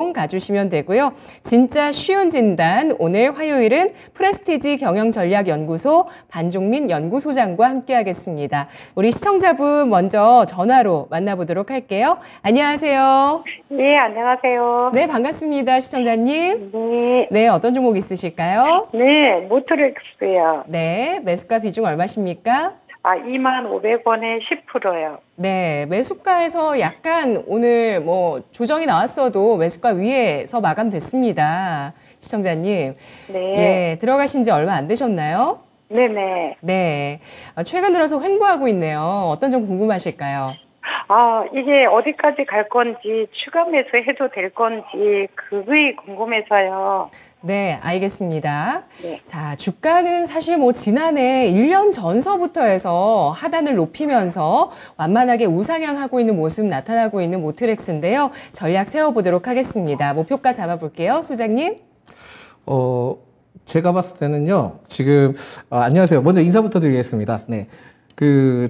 내용 가주시면 되고요. 진짜 쉬운 진단, 오늘 화요일은 프레스티지 경영전략연구소 반종민 연구소장과 함께하겠습니다. 우리 시청자분 먼저 전화로 만나보도록 할게요. 안녕하세요. 네, 안녕하세요. 네, 반갑습니다. 시청자님. 네. 네, 어떤 종목 있으실까요? 네, 모터렉스요. 네, 매수가 비중 얼마십니까? 25,500원에 10%요. 네, 매수가에서 약간 오늘 뭐 조정이 나왔어도 매수가 위에서 마감됐습니다. 시청자님. 네. 예, 들어가신 지 얼마 안 되셨나요? 네네. 네. 최근 들어서 횡보하고 있네요. 어떤 점 궁금하실까요? 이게 어디까지 갈 건지, 추가 매수해도 될 건지, 그게 궁금해서요. 네, 알겠습니다. 네. 자, 주가는 사실 뭐 지난해 1년 전서부터 해서 하단을 높이면서 완만하게 우상향하고 있는 모습 나타나고 있는 모트렉스인데요. 전략 세워보도록 하겠습니다. 목표가 잡아볼게요. 소장님. 제가 봤을 때는요, 지금, 안녕하세요. 먼저 인사부터 드리겠습니다. 네.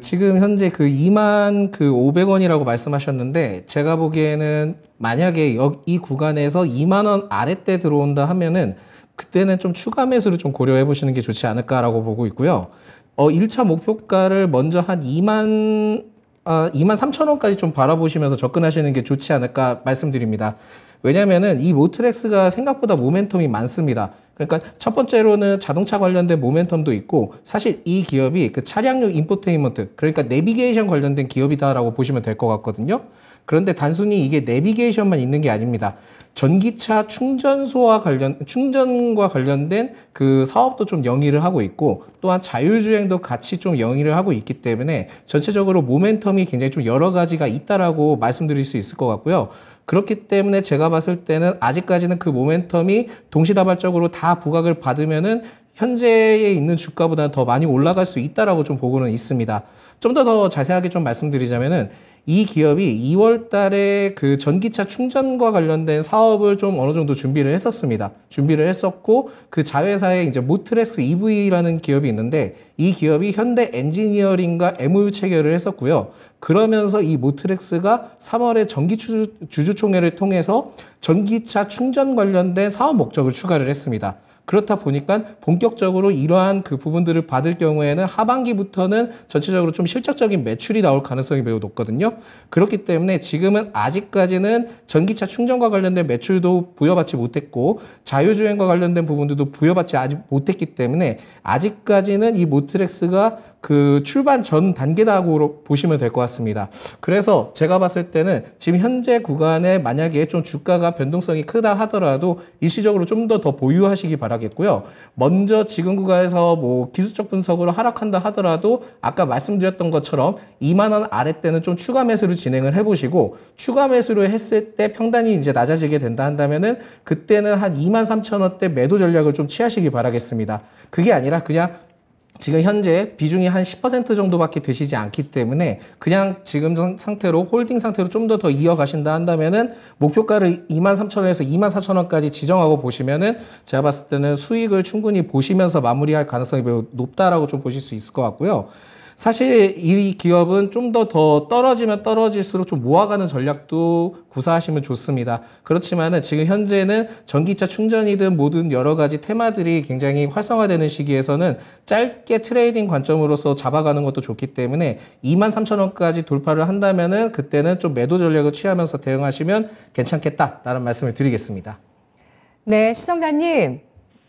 지금 현재 25,500원이라고 말씀하셨는데, 제가 보기에는 만약에 이 구간에서 20,000원 아랫대 들어온다 하면은, 그때는 좀 추가 매수를 좀 고려해 보시는 게 좋지 않을까라고 보고 있고요. 1차 목표가를 먼저 한 23,000원까지 좀 바라보시면서 접근하시는 게 좋지 않을까 말씀드립니다. 왜냐면은 이 모트렉스가 생각보다 모멘텀이 많습니다. 그러니까 첫 번째로는 자동차 관련된 모멘텀도 있고, 사실 이 기업이 차량용 인포테인먼트, 그러니까 내비게이션 관련된 기업이다라고 보시면 될 것 같거든요. 그런데 단순히 이게 내비게이션만 있는 게 아닙니다. 전기차 충전과 관련된 그 사업도 좀 영위를 하고 있고, 또한 자율주행도 같이 좀 영위를 하고 있기 때문에 전체적으로 모멘텀이 굉장히 좀 여러 가지가 있다라고 말씀드릴 수 있을 것 같고요. 그렇기 때문에 제가 봤을 때는 아직까지는 그 모멘텀이 동시다발적으로 다 부각을 받으면은 현재에 있는 주가보다 더 많이 올라갈 수 있다라고 좀 보고는 있습니다. 좀 더 자세하게 좀 말씀드리자면은 이 기업이 2월 달에 그 전기차 충전과 관련된 사업을 좀 어느 정도 준비를 했었습니다. 준비를 했었고, 그 자회사에 이제 모트렉스 EV라는 기업이 있는데, 이 기업이 현대 엔지니어링과 MOU 체결을 했었고요. 그러면서 이 모트렉스가 3월에 정기 주주총회를 통해서 전기차 충전 관련된 사업 목적을 추가를 했습니다. 그렇다 보니까 본격적으로 이러한 그 부분들을 받을 경우에는 하반기부터는 전체적으로 좀 실적적인 매출이 나올 가능성이 매우 높거든요. 그렇기 때문에 지금은 아직까지는 전기차 충전과 관련된 매출도 부여받지 못했고, 자율주행과 관련된 부분들도 부여받지 아직 못했기 때문에 아직까지는 이 모트렉스가 그 출발 전 단계라고 보시면 될 것 같습니다. 그래서 제가 봤을 때는 지금 현재 구간에 만약에 좀 주가가 변동성이 크다 하더라도 일시적으로 좀 더 보유하시기 바라겠고요. 먼저 지금 구간에서 뭐 기술적 분석으로 하락한다 하더라도 아까 말씀드렸던 것처럼 20,000원 아랫대는 좀 추가 매수를 진행을 해보시고, 추가 매수를 했을 때 평단이 이제 낮아지게 된다 한다면은 그때는 한 23,000원대 매도 전략을 좀 취하시기 바라겠습니다. 그게 아니라 그냥 지금 현재 비중이 한 10% 정도밖에 되시지 않기 때문에 그냥 지금 상태로 홀딩 상태로 좀 더 이어가신다 한다면은 목표가를 23,000원에서 24,000원까지 지정하고 보시면은 제가 봤을 때는 수익을 충분히 보시면서 마무리할 가능성이 매우 높다라고 좀 보실 수 있을 것 같고요. 사실 이 기업은 좀 더 떨어지면 떨어질수록 좀 모아가는 전략도 구사하시면 좋습니다. 그렇지만은 지금 현재는 전기차 충전이든 모든 여러 가지 테마들이 굉장히 활성화되는 시기에서는 짧게 트레이딩 관점으로서 잡아가는 것도 좋기 때문에 23,000원까지 돌파를 한다면은 그때는 좀 매도 전략을 취하면서 대응하시면 괜찮겠다라는 말씀을 드리겠습니다. 네, 시청자님.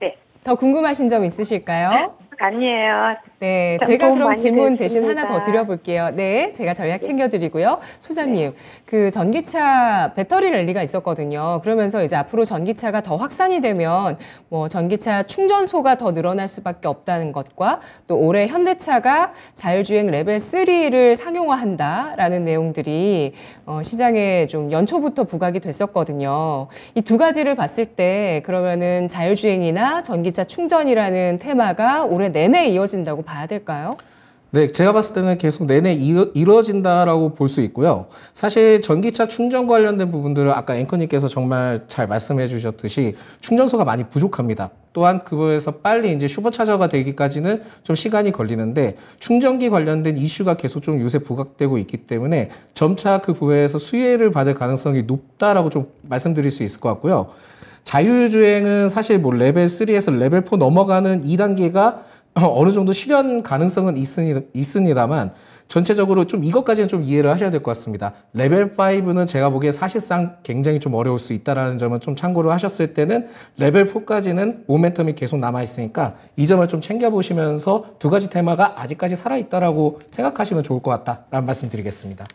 네. 더 궁금하신 점 있으실까요? 아니에요. 네, 제가 그럼 질문 대신 됐습니다. 하나 더 드려볼게요. 네, 제가 전략 챙겨드리고요. 소장님, 그 전기차 배터리 랠리가 있었거든요. 그러면서 이제 앞으로 전기차가 더 확산이 되면 뭐 전기차 충전소가 더 늘어날 수밖에 없다는 것과 또 올해 현대차가 자율주행 레벨 3를 상용화한다라는 내용들이 시장에 좀 연초부터 부각이 됐었거든요. 이 두 가지를 봤을 때 그러면은 자율주행이나 전기차 충전이라는 테마가 올해 내내 이어진다고 봐야 될까요? 네, 제가 봤을 때는 계속 내내 이루어진다라고 볼 수 있고요. 사실 전기차 충전 관련된 부분들은 아까 앵커님께서 정말 잘 말씀해 주셨듯이 충전소가 많이 부족합니다. 또한 그거에서 빨리 이제 슈퍼차저가 되기까지는 좀 시간이 걸리는데 충전기 관련된 이슈가 계속 좀 요새 부각되고 있기 때문에 점차 그 부분에서 수혜를 받을 가능성이 높다라고 좀 말씀드릴 수 있을 것 같고요. 자율주행은 사실 뭐 레벨 3에서 레벨 4 넘어가는 2단계가 어느 정도 실현 가능성은 있습니다만 전체적으로 좀 이것까지는 좀 이해를 하셔야 될 것 같습니다. 레벨 5는 제가 보기에 사실상 굉장히 좀 어려울 수 있다는 점은 좀 참고를 하셨을 때는 레벨 4까지는 모멘텀이 계속 남아있으니까 이 점을 좀 챙겨보시면서 두 가지 테마가 아직까지 살아있다라고 생각하시면 좋을 것 같다라는 말씀 드리겠습니다.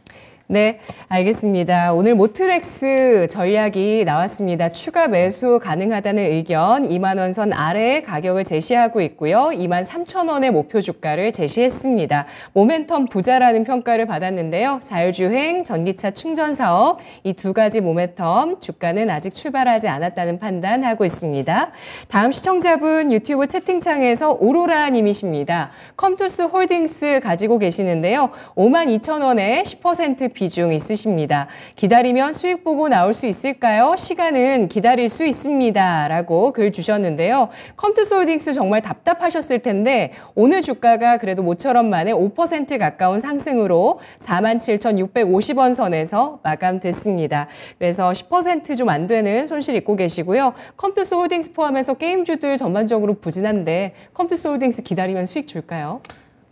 네, 알겠습니다. 오늘 모트렉스 전략이 나왔습니다. 추가 매수 가능하다는 의견 2만 원 선 아래의 가격을 제시하고 있고요. 2만 3천 원의 목표 주가를 제시했습니다. 모멘텀 부자라는 평가를 받았는데요. 자율주행, 전기차 충전 사업 이 두 가지 모멘텀 주가는 아직 출발하지 않았다는 판단하고 있습니다. 다음 시청자분 유튜브 채팅창에서 오로라 님이십니다. 컴투스 홀딩스 가지고 계시는데요. 5만 2천 원에 10% 비중 있으십니다. 기다리면 수익 보고 나올 수 있을까요? 시간은 기다릴 수 있습니다. 라고 글 주셨는데요. 컴투스홀딩스 정말 답답하셨을 텐데 오늘 주가가 그래도 모처럼 만에 5% 가까운 상승으로 47,650원 선에서 마감됐습니다. 그래서 10% 좀 안 되는 손실 입고 계시고요. 컴투스홀딩스 포함해서 게임주들 전반적으로 부진한데 컴투스홀딩스 기다리면 수익 줄까요?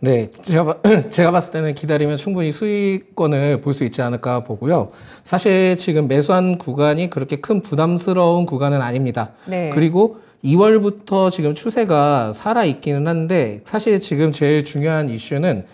네, 제가 봤을 때는 기다리면 충분히 수익권을 볼 수 있지 않을까 보고요. 사실 지금 매수한 구간이 그렇게 큰 부담스러운 구간은 아닙니다. 네. 그리고 2월부터 지금 추세가 살아있기는 한데 사실 지금 제일 중요한 이슈는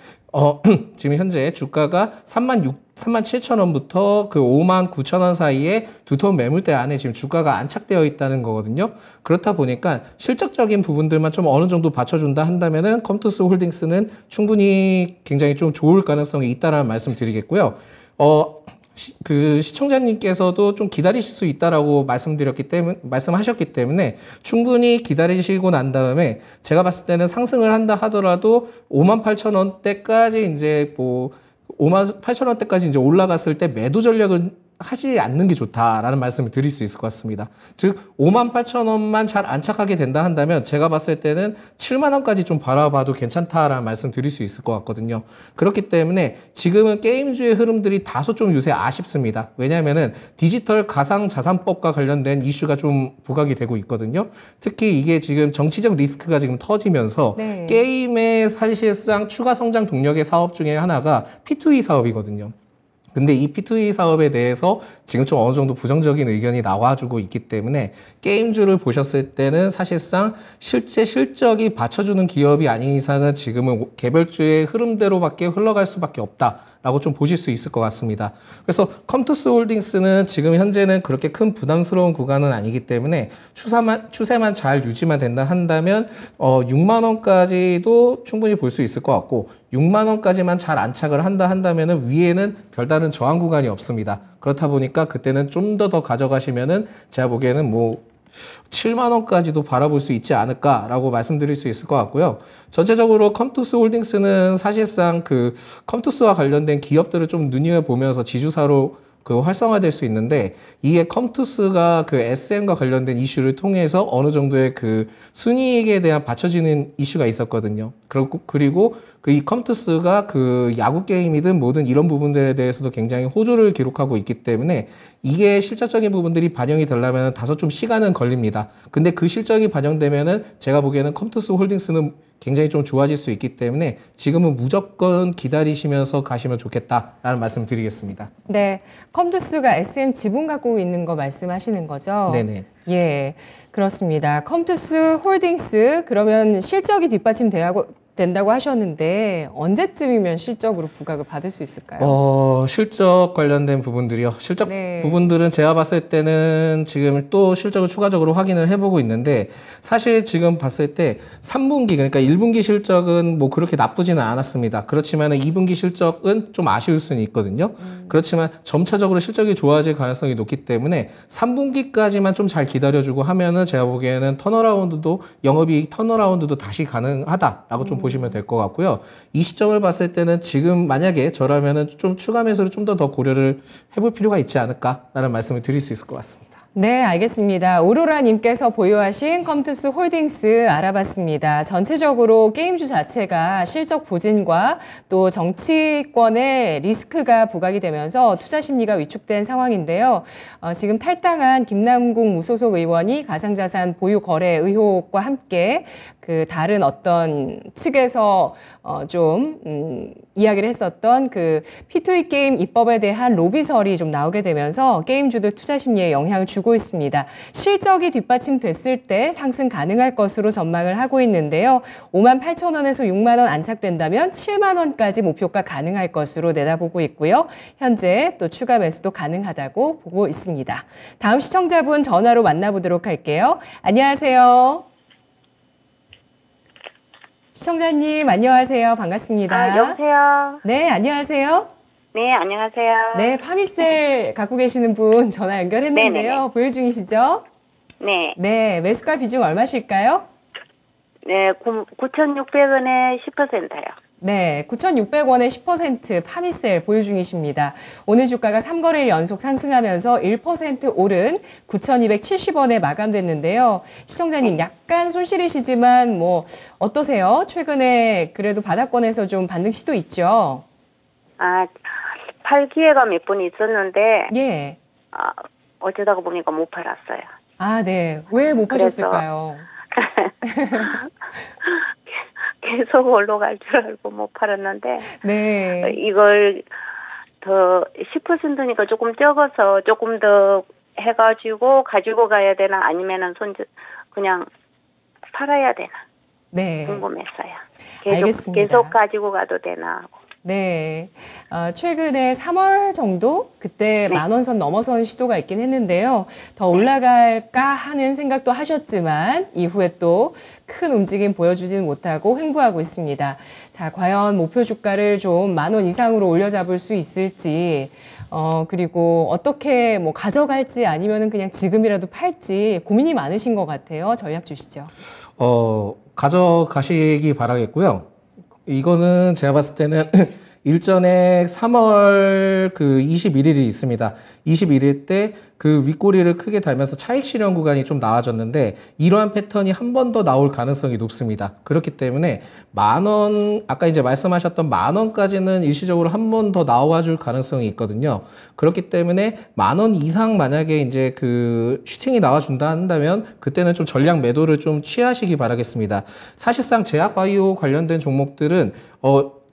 지금 현재 주가가 37,000원부터 그 59,000원 사이에 두터운 매물대 안에 지금 주가가 안착되어 있다는 거거든요. 그렇다 보니까 실적적인 부분들만 좀 어느 정도 받쳐준다 한다면은 컴투스 홀딩스는 충분히 굉장히 좀 좋을 가능성이 있다라는 말씀 드리겠고요. 그 시청자님께서도 좀 기다리실 수 있다라고 말씀하셨기 때문에 충분히 기다리시고 난 다음에 제가 봤을 때는 상승을 한다 하더라도 58,000원대까지 이제 58,000원대까지 이제 올라갔을 때 매도 전략은 하지 않는 게 좋다라는 말씀을 드릴 수 있을 것 같습니다. 즉 58,000원만 잘 안착하게 된다 한다면 제가 봤을 때는 7만 원까지 좀 바라봐도 괜찮다라는 말씀 드릴 수 있을 것 같거든요. 그렇기 때문에 지금은 게임주의 흐름들이 다소 좀 요새 아쉽습니다. 왜냐하면은 디지털 가상자산법과 관련된 이슈가 좀 부각이 되고 있거든요. 특히 이게 지금 정치적 리스크가 지금 터지면서 네. 게임의 사실상 추가 성장 동력의 사업 중에 하나가 P2E 사업이거든요. 근데 이 P2E 사업에 대해서 지금 좀 어느 정도 부정적인 의견이 나와주고 있기 때문에 게임주를 보셨을 때는 사실상 실제 실적이 받쳐주는 기업이 아닌 이상은 지금은 개별주의 흐름대로밖에 흘러갈 수밖에 없다라고 좀 보실 수 있을 것 같습니다. 그래서 컴투스 홀딩스는 지금 현재는 그렇게 큰 부담스러운 구간은 아니기 때문에 추세만 잘 유지만 된다 한다면 6만 원까지도 충분히 볼 수 있을 것 같고 6만 원까지만 잘 안착을 한다 한다면은 위에는 별다른 저항 구간이 없습니다. 그렇다 보니까 그때는 좀 더 가져가시면은 제가 보기에는 7만 원까지도 바라볼 수 있지 않을까라고 말씀드릴 수 있을 것 같고요. 전체적으로 컴투스 홀딩스는 사실상 그 컴투스와 관련된 기업들을 좀 눈여겨보면서 지주사로 활성화될 수 있는데 이게 컴투스가 그 SM과 관련된 이슈를 통해서 어느 정도의 그 순이익에 대한 받쳐지는 이슈가 있었거든요. 그리고 이 컴투스가 그 야구 게임이든 뭐든 이런 부분들에 대해서도 굉장히 호조를 기록하고 있기 때문에 이게 실질적인 부분들이 반영이 되려면 다소 좀 시간은 걸립니다. 근데 그 실적이 반영되면은 제가 보기에는 컴투스 홀딩스는 굉장히 좀 좋아질 수 있기 때문에 지금은 무조건 기다리시면서 가시면 좋겠다라는 말씀 드리겠습니다. 네, 컴투스가 SM 지분 갖고 있는 거 말씀하시는 거죠? 네네. 예, 그렇습니다. 컴투스 홀딩스 그러면 실적이 된다고 하셨는데 언제쯤이면 실적으로 부각을 받을 수 있을까요? 실적 관련된 부분들이요. 실적 네. 부분들은 제가 봤을 때는 지금 또 실적을 추가적으로 확인을 해보고 있는데 사실 지금 봤을 때 3분기 그러니까 1분기 실적은 그렇게 나쁘지는 않았습니다. 그렇지만 2분기 실적은 좀 아쉬울 수는 있거든요. 그렇지만 점차적으로 실적이 좋아질 가능성이 높기 때문에 3분기까지만 좀 잘 기다려주고 하면은 제가 보기에는 영업이익 턴어라운드도 다시 가능하다라고 좀 보시면 될 것 같고요. 이 시점을 봤을 때는 지금 만약에 저라면은 좀 추가 매수를 좀 더 고려를 해볼 필요가 있지 않을까라는 말씀을 드릴 수 있을 것 같습니다. 네, 알겠습니다. 오로라님께서 보유하신 컴투스 홀딩스 알아봤습니다. 전체적으로 게임주 자체가 실적 부진과 또 정치권의 리스크가 부각이 되면서 투자 심리가 위축된 상황인데요. 지금 탈당한 김남국 무소속 의원이 가상자산 보유 거래 의혹과 함께 그 다른 어떤 측에서 이야기를 했었던 그 P2E 게임 입법에 대한 로비설이 좀 나오게 되면서 게임주들 투자 심리에 영향을 주고 있습니다. 실적이 뒷받침됐을 때 상승 가능할 것으로 전망을 하고 있는데요. 58,000원에서 6만 원 안착된다면 7만 원까지 목표가 가능할 것으로 내다보고 있고요. 현재 또 추가 매수도 가능하다고 보고 있습니다. 다음 시청자분 전화로 만나보도록 할게요. 안녕하세요. 시청자님 안녕하세요. 반갑습니다. 여보세요. 네, 안녕하세요. 네, 안녕하세요. 네, 파미셀 갖고 계시는 분 전화 연결했는데요. 네네네. 보유 중이시죠? 네. 네, 매수가 비중 얼마실까요? 네, 9,600원에 10%요. 네, 9,600원에 10% 파미셀 보유 중이십니다. 오늘 주가가 3거래일 연속 상승하면서 1% 오른 9,270원에 마감됐는데요. 시청자님 약간 손실이시지만 뭐 어떠세요? 최근에 그래도 바닥권에서 좀 반등 시도 있죠? 팔 기회가 몇 번 있었는데 예. 어쩌다가 보니까 못 팔았어요. 아, 네. 왜 못 파셨을까요? 계속 올라갈 줄 알고 못 팔았는데 네. 이걸 더 10%니까 조금 적어서 조금 더 해가지고 가지고 가야 되나 아니면은 그냥 팔아야 되나 네. 궁금했어요. 알겠습니다. 계속 가지고 가도 되나 하고. 네. 최근에 3월 정도 그때 네. 만원선 넘어선 시도가 있긴 했는데요. 더 올라갈까 하는 생각도 하셨지만 이후에 또 큰 움직임 보여주지는 못하고 횡보하고 있습니다. 자, 과연 목표 주가를 좀 10,000원 이상으로 올려잡을 수 있을지, 그리고 어떻게 뭐 가져갈지 아니면은 그냥 지금이라도 팔지 고민이 많으신 것 같아요. 전략 주시죠. 가져가시기 바라겠고요. 이거는 제가 봤을 때는 일전에 3월 그 21일이 있습니다. 21일 때 그 윗꼬리를 크게 달면서 차익 실현 구간이 좀 나와졌는데 이러한 패턴이 한 번 더 나올 가능성이 높습니다. 그렇기 때문에 10,000원, 아까 이제 말씀하셨던 10,000원까지는 일시적으로 한 번 더 나와 줄 가능성이 있거든요. 그렇기 때문에 10,000원 이상 만약에 이제 그 슈팅이 나와준다 한다면 그때는 좀 전략 매도를 좀 취하시기 바라겠습니다. 사실상 제약 바이오 관련된 종목들은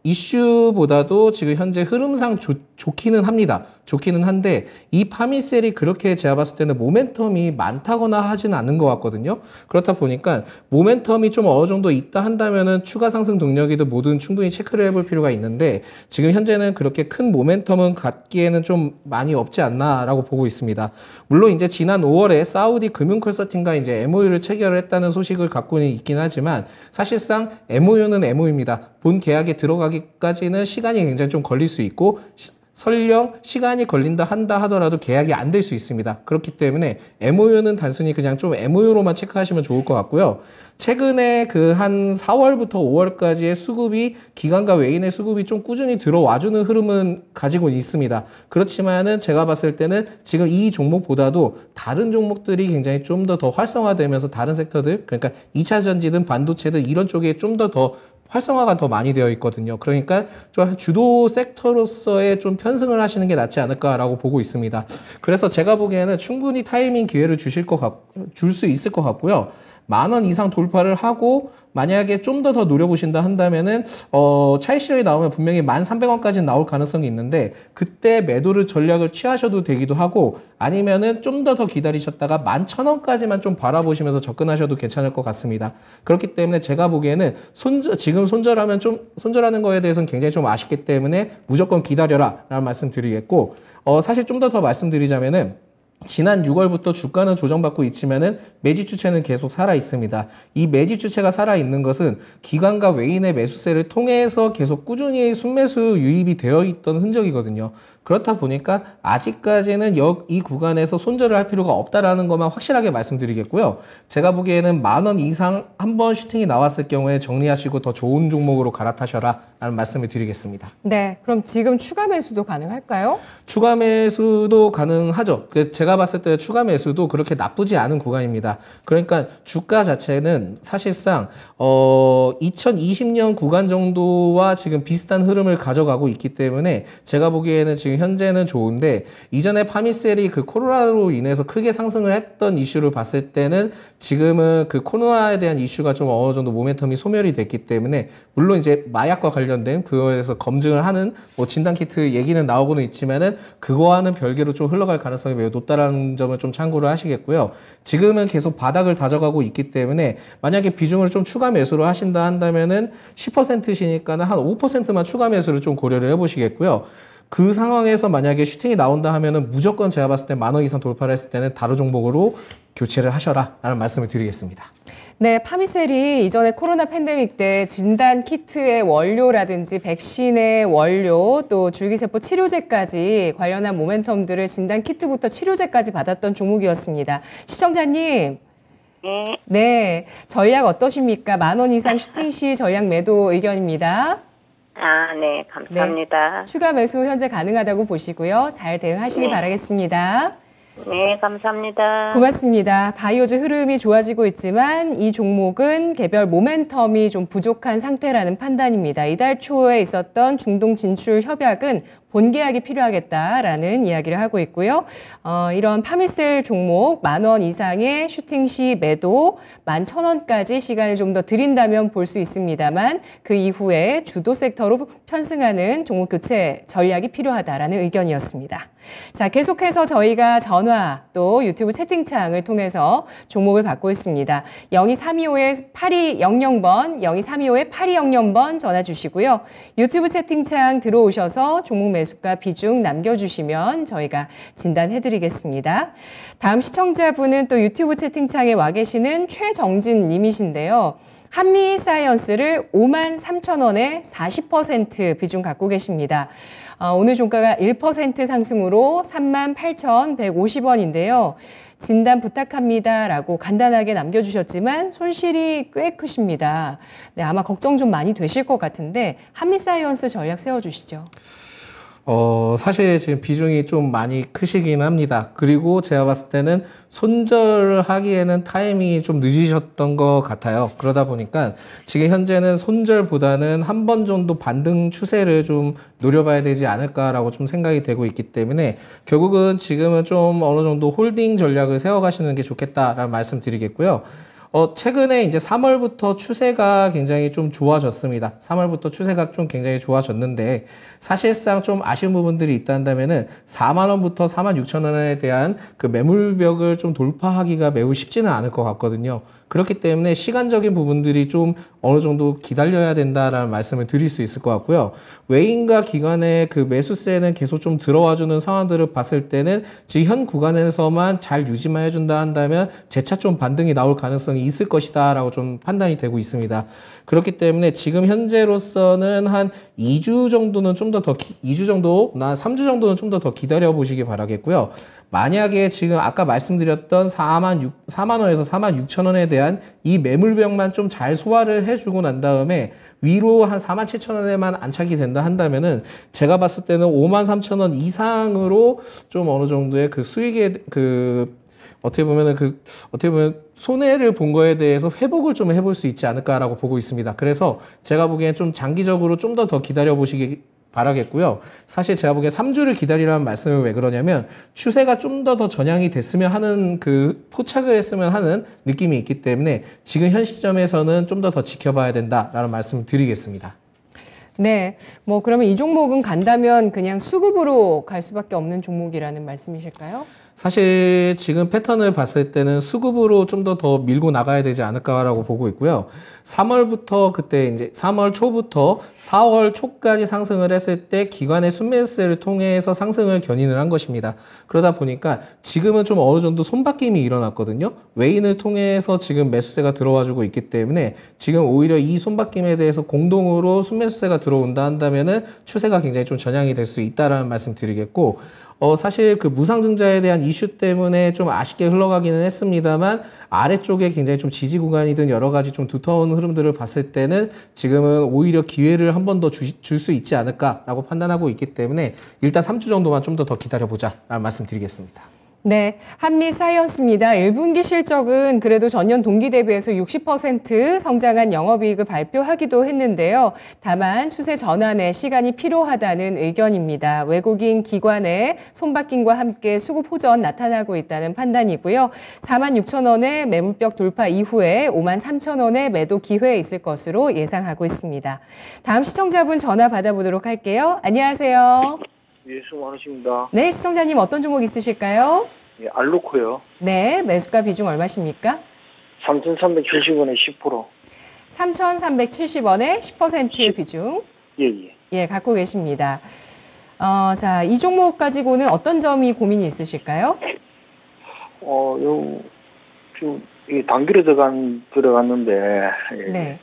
이슈보다도 지금 현재 흐름상 좋기는 합니다. 좋기는 한데 이 파미셀이 그렇게 제가 봤을 때는 모멘텀이 많다거나 하지는 않는 것 같거든요. 그렇다 보니까 모멘텀이 좀 어느 정도 있다 한다면은 추가 상승 동력이든 뭐든 충분히 체크를 해볼 필요가 있는데 지금 현재는 그렇게 큰 모멘텀은 갖기에는 좀 많이 없지 않나라고 보고 있습니다. 물론 이제 지난 5월에 사우디 금융 컨설팅과 이제 MOU를 체결을 했다는 소식을 갖고는 있긴 하지만 사실상 MOU는 MOU입니다. 본 계약에 들어가기까지는 시간이 굉장히 좀 걸릴 수 있고 설령 시간이 걸린다 한다 하더라도 계약이 안 될 수 있습니다. 그렇기 때문에 MOU는 단순히 그냥 좀 MOU로만 체크하시면 좋을 것 같고요. 최근에 그 한 4월부터 5월까지의 수급이 기관과 외인의 수급이 좀 꾸준히 들어와주는 흐름은 가지고 있습니다. 그렇지만은 제가 봤을 때는 지금 이 종목보다도 다른 종목들이 굉장히 좀 더 활성화되면서 다른 섹터들, 그러니까 2차 전지든 반도체든 이런 쪽에 좀 더 활성화가 더 많이 되어 있거든요. 그러니까 좀 주도 섹터로서의 좀 편승을 하시는 게 낫지 않을까라고 보고 있습니다. 그래서 제가 보기에는 충분히 타이밍 기회를 줄 수 있을 것 같고요. 10,000원 이상 돌파를 하고 만약에 좀 더 노려보신다 한다면은 차익 실현이 나오면 분명히 1,300원까지 나올 가능성이 있는데 그때 매도를 전략을 취하셔도 되기도 하고 아니면은 좀 더 기다리셨다가 11,000원까지만 좀 바라보시면서 접근하셔도 괜찮을 것 같습니다. 그렇기 때문에 제가 보기에는 지금 손절하는 거에 대해서는 굉장히 좀 아쉽기 때문에 무조건 기다려라 라는 말씀 드리겠고 사실 좀 더 말씀드리자면은 지난 6월부터 주가는 조정받고 있지만은 매집 주체는 계속 살아 있습니다. 이 매집 주체가 살아 있는 것은 기관과 외인의 매수세를 통해서 계속 꾸준히 순매수 유입이 되어 있던 흔적이거든요. 그렇다 보니까 아직까지는 이 구간에서 손절을 할 필요가 없다라는 것만 확실하게 말씀드리겠고요. 제가 보기에는 10,000원 이상 한번 슈팅이 나왔을 경우에 정리하시고 더 좋은 종목으로 갈아타셔라 라는 말씀을 드리겠습니다. 네, 그럼 지금 추가 매수도 가능할까요? 추가 매수도 가능하죠. 제가 봤을 때 추가 매수도 그렇게 나쁘지 않은 구간입니다. 그러니까 주가 자체는 사실상 2020년 구간 정도와 지금 비슷한 흐름을 가져가고 있기 때문에 제가 보기에는 지금 현재는 좋은데, 이전에 파미셀이 그 코로나로 인해서 크게 상승을 했던 이슈를 봤을 때는 지금은 그 코로나에 대한 이슈가 좀 어느 정도 모멘텀이 소멸이 됐기 때문에, 물론 이제 마약과 관련된 그거에서 검증을 하는 뭐 진단키트 얘기는 나오고는 있지만은 그거와는 별개로 좀 흘러갈 가능성이 매우 높다라는 점을 좀 참고를 하시겠고요. 지금은 계속 바닥을 다져가고 있기 때문에 만약에 비중을 좀 추가 매수를 하신다 한다면은 10%시니까는 한 5%만 추가 매수를 좀 고려를 해보시겠고요. 그 상황에서 만약에 슈팅이 나온다 하면은 무조건 제가 봤을 때 10,000원 이상 돌파를 했을 때는 다른 종목으로 교체를 하셔라 라는 말씀을 드리겠습니다. 네, 파미셀이 이전에 코로나 팬데믹 때 진단 키트의 원료라든지 백신의 원료, 또 줄기세포 치료제까지 관련한 모멘텀들을 진단 키트부터 치료제까지 받았던 종목이었습니다. 시청자님. 네, 전략 어떠십니까? 10,000원 이상 슈팅 시 전략 매도 의견입니다. 네, 감사합니다. 네, 추가 매수 현재 가능하다고 보시고요. 잘 대응하시기 바라겠습니다. 네, 감사합니다. 고맙습니다. 바이오즈 흐름이 좋아지고 있지만 이 종목은 개별 모멘텀이 좀 부족한 상태라는 판단입니다. 이달 초에 있었던 중동 진출 협약은 본계약이 필요하겠다라는 이야기를 하고 있고요. 이런 파미셀 종목 10,000원 이상의 슈팅 시 매도 11,000원까지 시간을 좀 더 드린다면 볼 수 있습니다만 그 이후에 주도 섹터로 편승하는 종목 교체 전략이 필요하다라는 의견이었습니다. 자, 계속해서 저희가 전화 또 유튜브 채팅창을 통해서 종목을 받고 있습니다. 02325-8200번, 02325-8200번 전화 주시고요. 유튜브 채팅창 들어오셔서 종목 매수가 비중 남겨주시면 저희가 진단해드리겠습니다. 다음 시청자분은 또 유튜브 채팅창에 와 계시는 최정진 님이신데요. 한미사이언스를 53,000원에 40% 비중 갖고 계십니다. 오늘 종가가 1% 상승으로 38,150원인데요. 진단 부탁합니다라고 간단하게 남겨주셨지만 손실이 꽤 크십니다. 네, 아마 걱정 좀 많이 되실 것 같은데 한미사이언스 전략 세워주시죠. 사실 지금 비중이 좀 많이 크시긴 합니다. 그리고 제가 봤을 때는 손절을 하기에는 타이밍이 좀 늦으셨던 것 같아요. 그러다 보니까 지금 현재는 손절보다는 한 번 정도 반등 추세를 좀 노려봐야 되지 않을까라고 좀 생각이 되고 있기 때문에 결국은 지금은 좀 어느 정도 홀딩 전략을 세워가시는 게 좋겠다라는 말씀 드리겠고요. 최근에 이제 3월부터 추세가 굉장히 좀 좋아졌습니다. 3월부터 추세가 좀 굉장히 좋아졌는데 사실상 좀 아쉬운 부분들이 있다 한다면은 40,000원부터 46,000원에 대한 그 매물벽을 좀 돌파하기가 매우 쉽지는 않을 것 같거든요. 그렇기 때문에 시간적인 부분들이 좀 어느 정도 기다려야 된다라는 말씀을 드릴 수 있을 것 같고요. 외인과 기관의 그 매수세는 계속 좀 들어와주는 상황들을 봤을 때는 지금 현 구간에서만 잘 유지만 해준다 한다면 재차 좀 반등이 나올 가능성이 있을 것이다 라고 좀 판단이 되고 있습니다. 그렇기 때문에 지금 현재로서는 한 2주 정도는 좀 더 2주 정도, 3주 정도는 좀 더 기다려 보시기 바라겠고요. 만약에 지금 아까 말씀드렸던 4만원에서 46,000원에 대한 이 매물벽만 좀 잘 소화를 해주고 난 다음에 위로 한 47,000원에만 안착이 된다 한다면은 제가 봤을 때는 53,000원 이상으로 좀 어느 정도의 그 수익의 어떻게 보면 손해를 본 거에 대해서 회복을 좀 해볼 수 있지 않을까라고 보고 있습니다. 그래서 제가 보기엔 좀 장기적으로 좀 더 기다려 보시기 바라겠고요. 사실 제가 보기엔 3주를 기다리라는 말씀을 왜 그러냐면 추세가 좀 더 전향이 됐으면 하는 그 포착을 했으면 하는 느낌이 있기 때문에 지금 현 시점에서는 좀 더 지켜봐야 된다라는 말씀을 드리겠습니다. 네, 그러면 이 종목은 간다면 그냥 수급으로 갈 수밖에 없는 종목이라는 말씀이실까요? 사실 지금 패턴을 봤을 때는 수급으로 좀 더 밀고 나가야 되지 않을까라고 보고 있고요. 3월부터 그때 이제 3월 초부터 4월 초까지 상승을 했을 때 기관의 순매수세를 통해서 상승을 견인을 한 것입니다. 그러다 보니까 지금은 좀 어느 정도 손바뀜이 일어났거든요. 외인을 통해서 지금 매수세가 들어와주고 있기 때문에 지금 오히려 이 손바뀜에 대해서 공동으로 순매수세가 들어온다 한다면은 추세가 굉장히 좀 전향이 될 수 있다라는 말씀 드리겠고, 사실 그 무상증자에 대한 이슈 때문에 좀 아쉽게 흘러가기는 했습니다만 아래쪽에 굉장히 좀 지지 구간이든 여러 가지 좀 두터운 흐름들을 봤을 때는 지금은 오히려 기회를 한 번 더 줄 수 있지 않을까라고 판단하고 있기 때문에 일단 3주 정도만 좀 더 기다려보자라는 말씀 드리겠습니다. 네, 한미사이언스입니다. 1분기 실적은 그래도 전년 동기 대비해서 60% 성장한 영업이익을 발표하기도 했는데요. 다만 추세 전환에 시간이 필요하다는 의견입니다. 외국인 기관의 손바뀜과 함께 수급 호전 나타나고 있다는 판단이고요. 46,000원의 매물벽 돌파 이후에 53,000원의 매도 기회 있을 것으로 예상하고 있습니다. 다음 시청자분 전화 받아보도록 할게요. 안녕하세요. 예, 수고 많으십니다. 네, 시청자님 어떤 종목 있으실까요? 예, 알로코요. 네, 매수가 비중 얼마십니까? 3,370원에 10%. 3,370원에 10% 비중. 예, 예. 예, 갖고 계십니다. 자, 이 종목 가지고는 어떤 점이 고민이 있으실까요? 좀, 단기로 들어갔는데, 예, 네.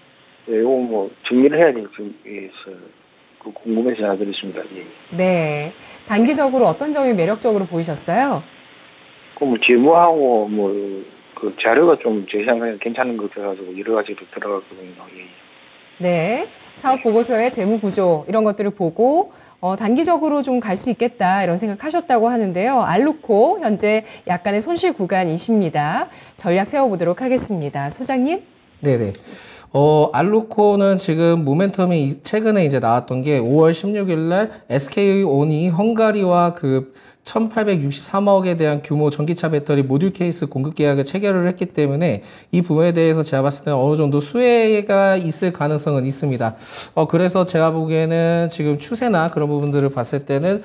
예, 요거 뭐, 정리를 해야 될지, 궁금해서 전화드렸습니다. 예. 네. 단기적으로 어떤 점이 매력적으로 보이셨어요? 뭐, 재무하고, 그 자료가 좀 제 생각에 괜찮은 것 같아가지고, 여러 가지로 들어갔거든요. 예. 네. 사업 보고서의 재무 구조, 이런 것들을 보고, 단기적으로 좀 갈 수 있겠다, 이런 생각하셨다고 하는데요. 알루코, 현재 약간의 손실 구간이십니다. 전략 세워보도록 하겠습니다. 소장님? 네네. 알루코는 지금 모멘텀이 최근에 이제 나왔던 게 5월 16일 날 SK온이 헝가리와 그 1863억에 대한 규모 전기차 배터리 모듈 케이스 공급 계약을 체결을 했기 때문에 이 부분에 대해서 제가 봤을 때는 어느 정도 수혜가 있을 가능성은 있습니다. 그래서 제가 보기에는 지금 추세나 그런 부분들을 봤을 때는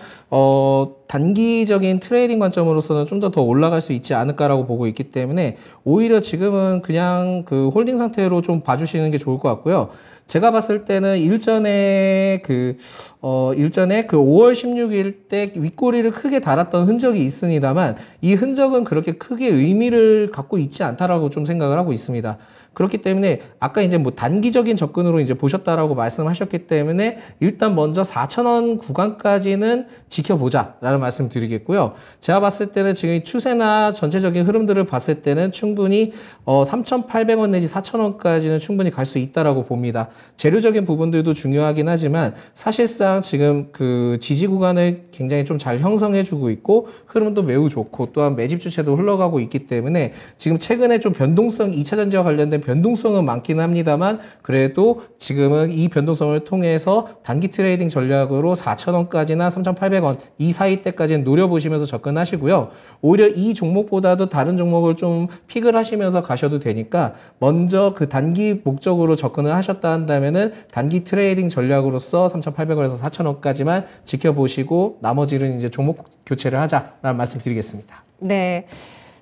단기적인 트레이딩 관점으로서는 좀 더 올라갈 수 있지 않을까라고 보고 있기 때문에 오히려 지금은 그냥 그 홀딩 상태로 좀 봐주시는 게 좋을 것 같고요. 제가 봤을 때는 일전에 그 5월 16일 때 윗꼬리를 크게 달았던 흔적이 있습니다만 이 흔적은 그렇게 크게 의미를 갖고 있지 않다라고 좀 생각을 하고 있습니다. 그렇기 때문에 아까 이제 뭐 단기적인 접근으로 이제 보셨다라고 말씀하셨기 때문에 일단 먼저 4,000원 구간까지는 지켜보자라는 말씀 드리겠고요. 제가 봤을 때는 지금 추세나 전체적인 흐름들을 봤을 때는 충분히 3,800원 내지 4,000원까지는 충분히 갈 수 있다라고 봅니다. 재료적인 부분들도 중요하긴 하지만 사실상 지금 그 지지 구간을 굉장히 좀 잘 형성해주고 있고 흐름도 매우 좋고 또한 매집 주체도 흘러가고 있기 때문에 지금 최근에 좀 변동성 2차 전지와 관련된 변동성은 많긴 합니다만 그래도 지금은 이 변동성을 통해서 단기 트레이딩 전략으로 4,000원까지나 3,800원 이 사이 때까지는 노려보시면서 접근하시고요. 오히려 이 종목보다도 다른 종목을 좀 픽을 하시면서 가셔도 되니까 먼저 그 단기 목적으로 접근을 하셨다 한다면은 단기 트레이딩 전략으로서 3,800원에서 4,000원까지만 지켜보시고 나머지는 이제 종목 교체를 하자라는 말씀 드리겠습니다. 네.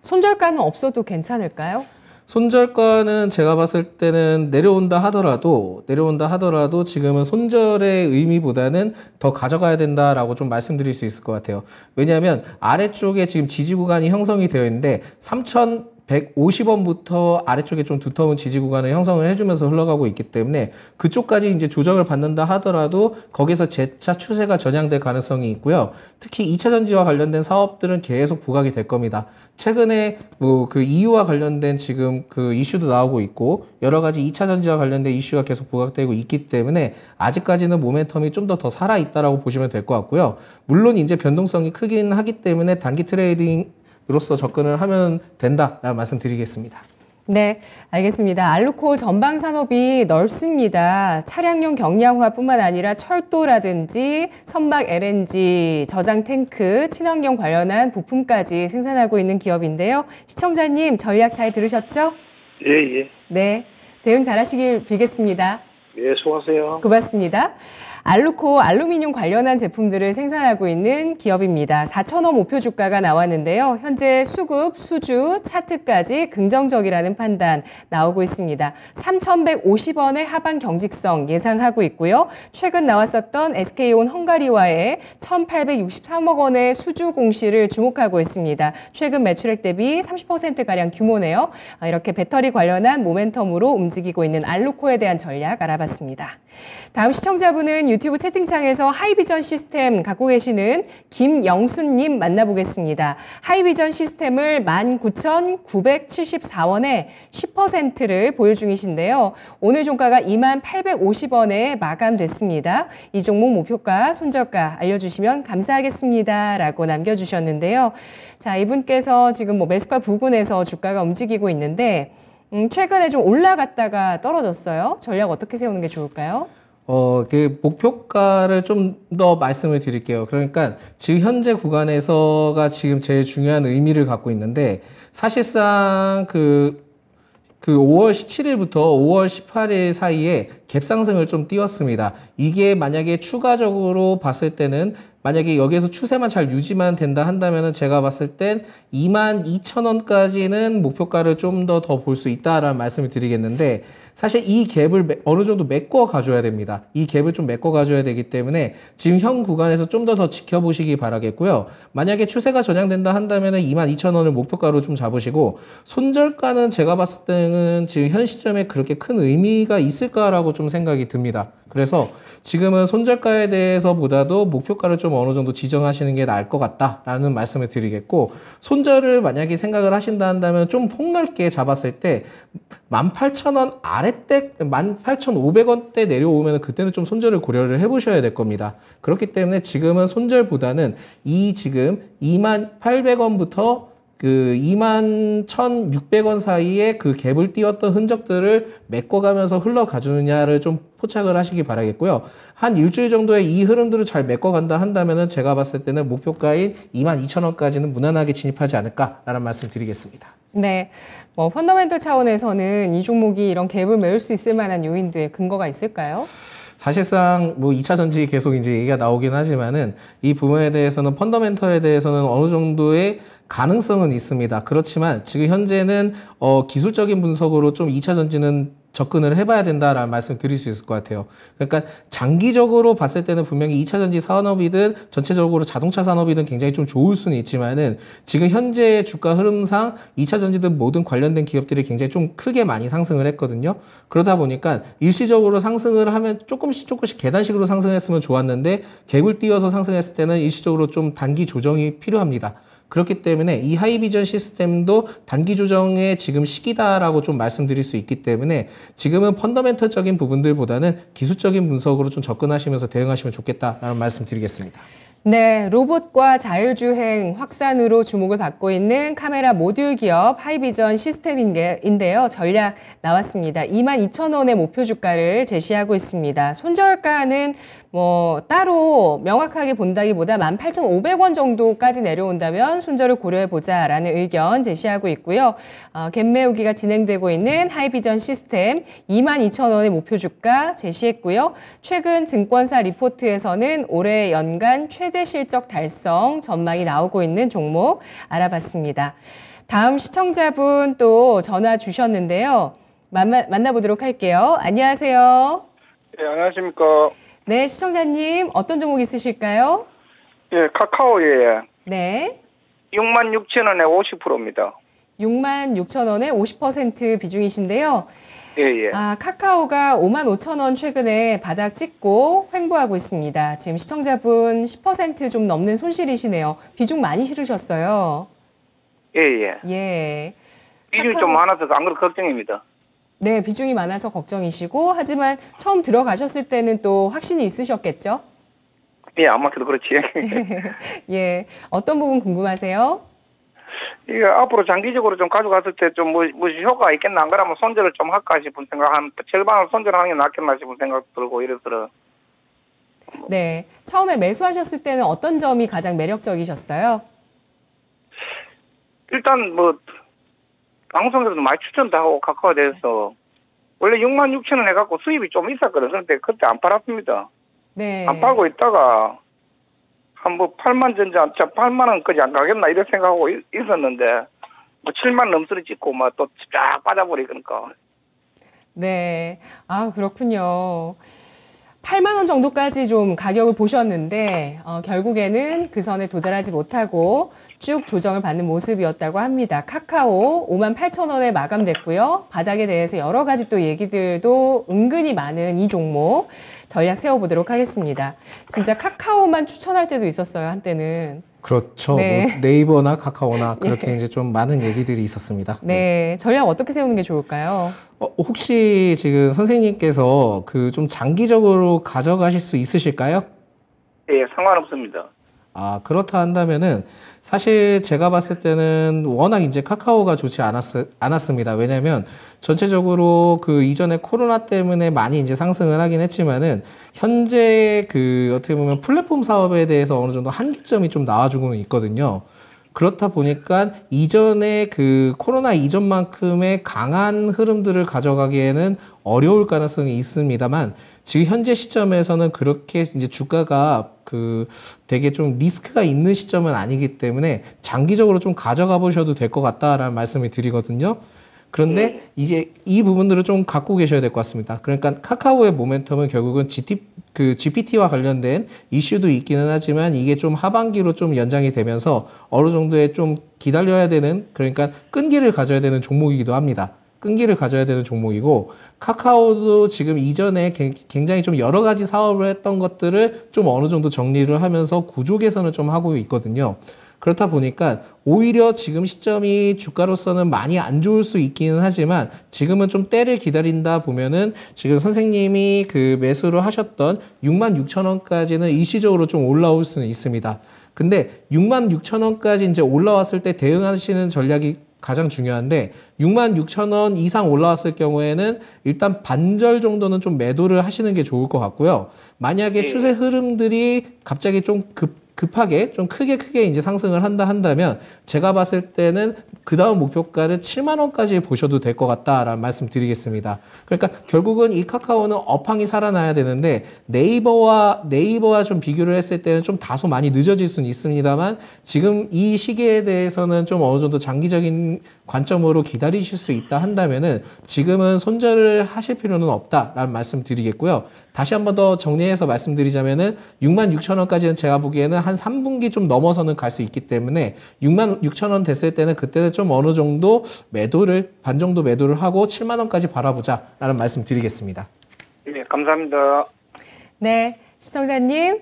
손절가는 없어도 괜찮을까요? 손절가는 제가 봤을 때는 내려온다 하더라도 지금은 손절의 의미보다는 더 가져가야 된다라고 좀 말씀드릴 수 있을 것 같아요. 왜냐하면 아래쪽에 지금 지지 구간이 형성이 되어 있는데 3,150원부터 아래쪽에 좀 두터운 지지 구간을 형성을 해주면서 흘러가고 있기 때문에 그쪽까지 이제 조정을 받는다 하더라도 거기서 재차 추세가 전향될 가능성이 있고요. 특히 2차 전지와 관련된 사업들은 계속 부각이 될 겁니다. 최근에 뭐 그 EU와 관련된 지금 그 이슈도 나오고 있고 여러 가지 2차 전지와 관련된 이슈가 계속 부각되고 있기 때문에 아직까지는 모멘텀이 좀 더 살아 있다라고 보시면 될 것 같고요. 물론 이제 변동성이 크긴 하기 때문에 단기 트레이딩 로서 접근을 하면 된다라는 말씀 드리겠습니다. 네, 알겠습니다. 알루코 전방 산업이 넓습니다. 차량용 경량화뿐만 아니라 철도라든지 선박 LNG, 저장 탱크, 친환경 관련한 부품까지 생산하고 있는 기업인데요. 시청자님 전략 잘 들으셨죠? 예, 예. 네, 대응 잘하시길 빌겠습니다. 예, 수고하세요. 고맙습니다. 알루코 알루미늄 관련한 제품들을 생산하고 있는 기업입니다. 4,000원 목표 주가가 나왔는데요. 현재 수급, 수주, 차트까지 긍정적이라는 판단 나오고 있습니다. 3,150원의 하반 경직성 예상하고 있고요. 최근 나왔었던 SK온 헝가리와의 1,863억 원의 수주 공시를 주목하고 있습니다. 최근 매출액 대비 30%가량 규모네요. 이렇게 배터리 관련한 모멘텀으로 움직이고 있는 알루코에 대한 전략 알아봤습니다. 다음 시청자분은 유튜브 채팅창에서 하이비전 시스템 갖고 계시는 김영순님 만나보겠습니다. 하이비전 시스템을 19,974원에 10%를 보유 중이신데요. 오늘 종가가 2850원에 마감됐습니다. 이 종목 목표가, 손절가 알려주시면 감사하겠습니다. 라고 남겨주셨는데요. 자, 이분께서 지금 매수가 부근에서 주가가 움직이고 있는데 최근에 좀 올라갔다가 떨어졌어요. 전략 어떻게 세우는 게 좋을까요? 그 목표가를 좀 더 말씀을 드릴게요. 그러니까 지금 현재 구간에서가 지금 제일 중요한 의미를 갖고 있는데 사실상 그 5월 17일부터 5월 18일 사이에 갭 상승을 좀 띄웠습니다. 이게 만약에 추가적으로 봤을 때는 만약에 여기에서 추세만 잘 유지만 된다 한다면은 제가 봤을 땐 22,000원까지는 목표가를 좀 더 볼 수 있다라는 말씀을 드리겠는데 사실 이 갭을 어느 정도 메꿔 가줘야 됩니다. 이 갭을 좀 메꿔 가줘야 되기 때문에 지금 현 구간에서 좀 더 지켜보시기 바라겠고요. 만약에 추세가 전향된다 한다면은 22,000원을 목표가로 좀 잡으시고 손절가는 제가 봤을 때는 지금 현 시점에 그렇게 큰 의미가 있을까라고 좀 생각이 듭니다. 그래서 지금은 손절가에 대해서보다도 목표가를 좀 어느 정도 지정하시는 게 나을 것 같다라는 말씀을 드리겠고 손절을 만약에 생각을 하신다 한다면 좀 폭넓게 잡았을 때 18,000원 아래때 18,500원대 내려오면 그때는 좀 손절을 고려를 해보셔야 될 겁니다. 그렇기 때문에 지금은 손절보다는 이 지금 28,000원부터 그 21,600원 사이에 그 갭을 띄웠던 흔적들을 메꿔가면서 흘러가주느냐를 좀 포착을 하시기 바라겠고요. 한 일주일 정도의 이 흐름들을 잘 메꿔간다 한다면은 제가 봤을 때는 목표가인 22,000원까지는 무난하게 진입하지 않을까라는 말씀 드리겠습니다. 네, 펀더멘털 차원에서는 이 종목이 이런 갭을 메울 수 있을 만한 요인들, 근거가 있을까요? 사실상 2차 전지 계속 이제 얘기가 나오긴 하지만은 이 부분에 대해서는 펀더멘털에 대해서는 어느 정도의 가능성은 있습니다. 그렇지만 지금 현재는 기술적인 분석으로 좀 2차 전지는 접근을 해봐야 된다라는 말씀을 드릴 수 있을 것 같아요. 그러니까 장기적으로 봤을 때는 분명히 2차 전지 산업이든 전체적으로 자동차 산업이든 굉장히 좀 좋을 수는 있지만은 지금 현재 주가 흐름상 2차 전지든 모든 관련된 기업들이 굉장히 좀 크게 많이 상승을 했거든요. 그러다 보니까 일시적으로 상승을 하면 조금씩 계단식으로 상승했으면 좋았는데 갭을 띄워서 상승했을 때는 일시적으로 좀 단기 조정이 필요합니다. 그렇기 때문에 이 하이비전 시스템도 단기 조정의 지금 시기다라고 좀 말씀드릴 수 있기 때문에 지금은 펀더멘털적인 부분들보다는 기술적인 분석으로 좀 접근하시면서 대응하시면 좋겠다라는 말씀 드리겠습니다. 네, 로봇과 자율주행 확산으로 주목을 받고 있는 카메라 모듈 기업 하이비전 시스템인데요. 전략 나왔습니다. 22,000원의 목표 주가를 제시하고 있습니다. 손절가는 따로 명확하게 본다기보다 18,500원 정도까지 내려온다면 손절을 고려해보자라는 의견 제시하고 있고요. 갭 메우기가 진행되고 있는 하이비전 시스템 22,000원의 목표 주가 제시했고요. 최근 증권사 리포트에서는 올해 연간 최대 실적 달성 전망이 나오고 있는 종목 알아봤습니다. 다음 시청자분 또 전화 주셨는데요. 만나보도록 할게요. 안녕하세요. 네, 안녕하십니까. 네, 시청자님 어떤 종목 있으실까요? 예, 카카오에 네. 66,000원에 50%입니다. 66,000원에 50% 비중이신데요. 예. 카카오가 55,000원 최근에 바닥 찍고 횡보하고 있습니다. 지금 시청자분 10% 좀 넘는 손실이시네요. 비중 많이 실으셨어요. 예. 비중이 좀 많아서 안 그래도 걱정입니다. 네, 비중이 많아서 걱정이시고 하지만 처음 들어가셨을 때는 또 확신이 있으셨겠죠? 예, 아마도 그렇지. 예, 어떤 부분 궁금하세요? 이게 앞으로 장기적으로 좀 가져갔을 때 좀 무슨 효과가 있겠나 안 그러면 손절을 좀 할까 싶은 생각, 한 절반을 손절하는 게 낫겠나 싶은 생각 들고 이래서. 네, 처음에 매수하셨을 때는 어떤 점이 가장 매력적이셨어요? 일단 방송에서도 많이 추천도 하고 카카오에 대해서 원래 66,000원 해갖고 수입이 좀 있었거든. 그런데 그때 안 팔았습니다. 네. 안 팔고 있다가 한 뭐 8만 전자 8만 원까지 안 가겠나 이런 생각하고 있었는데 뭐 7만 넘스를 찍고 막 또 쫙 빠져버리니까. 네. 아, 그렇군요. 8만 원 정도까지 좀 가격을 보셨는데 결국에는 그 선에 도달하지 못하고 쭉 조정을 받는 모습이었다고 합니다. 카카오 5만 8천 원에 마감됐고요. 바닥에 대해서 여러 가지 또 얘기들도 은근히 많은 이 종목 전략 세워보도록 하겠습니다. 진짜 카카오만 추천할 때도 있었어요, 한때는. 그렇죠. 네. 뭐 네이버나 카카오나 그렇게 이제 좀 많은 얘기들이 있었습니다. 네. 전략 어떻게 세우는 게 좋을까요? 혹시 지금 선생님께서 그 좀 장기적으로 가져가실 수 있으실까요? 예, 상관없습니다. 아, 그렇다 한다면은 사실 제가 봤을 때는 워낙 이제 카카오가 좋지 않았습니다. 왜냐면 전체적으로 그 이전에 코로나 때문에 많이 이제 상승을 하긴 했지만은 현재 그 어떻게 보면 플랫폼 사업에 대해서 어느 정도 한계점이 좀 나와주고는 있거든요. 그렇다 보니까 이전에 그 코로나 이전만큼의 강한 흐름들을 가져가기에는 어려울 가능성이 있습니다만 지금 현재 시점에서는 그렇게 이제 주가가 그 되게 좀 리스크가 있는 시점은 아니기 때문에 장기적으로 좀 가져가 보셔도 될 것 같다라는 말씀을 드리거든요. 그런데 이제 이 부분들을 좀 갖고 계셔야 될 것 같습니다. 그러니까 카카오의 모멘텀은 결국은 GPT와 관련된 이슈도 있기는 하지만 이게 좀 하반기로 좀 연장이 되면서 어느 정도의 좀 기다려야 되는, 그러니까 끈기를 가져야 되는 종목이기도 합니다. 끈기를 가져야 되는 종목이고, 카카오도 지금 이전에 굉장히 좀 여러 가지 사업을 했던 것들을 좀 어느 정도 정리를 하면서 구조 개선을 좀 하고 있거든요. 그렇다 보니까 오히려 지금 시점이 주가로서는 많이 안 좋을 수 있기는 하지만 지금은 좀 때를 기다린다 보면은 지금 선생님이 그 매수를 하셨던 66,000원까지는 일시적으로 좀 올라올 수는 있습니다. 근데 66,000원까지 이제 올라왔을 때 대응하시는 전략이 가장 중요한데 66,000원 이상 올라왔을 경우에는 일단 반절 정도는 좀 매도를 하시는 게 좋을 것 같고요. 만약에 추세 흐름들이 갑자기 좀 급하게 좀 크게 이제 상승을 한다면 제가 봤을 때는 그 다음 목표가를 7만 원까지 보셔도 될 것 같다라는 말씀 드리겠습니다. 그러니까 결국은 이 카카오는 업황이 살아나야 되는데 네이버와 좀 비교를 했을 때는 좀 다소 많이 늦어질 수는 있습니다만 지금 이 시기에 대해서는 좀 어느 정도 장기적인 관점으로 기다리실 수 있다 한다면은 지금은 손절을 하실 필요는 없다라는 말씀 드리겠고요. 다시 한 번 더 정리해서 말씀드리자면은 66,000원까지는 제가 보기에는 한 3분기 좀 넘어서는 갈 수 있기 때문에 66,000원 됐을 때는 그때는 좀 어느 정도 반 정도 매도를 하고 7만 원까지 바라보자라는 말씀 드리겠습니다. 네, 감사합니다. 네, 시청자님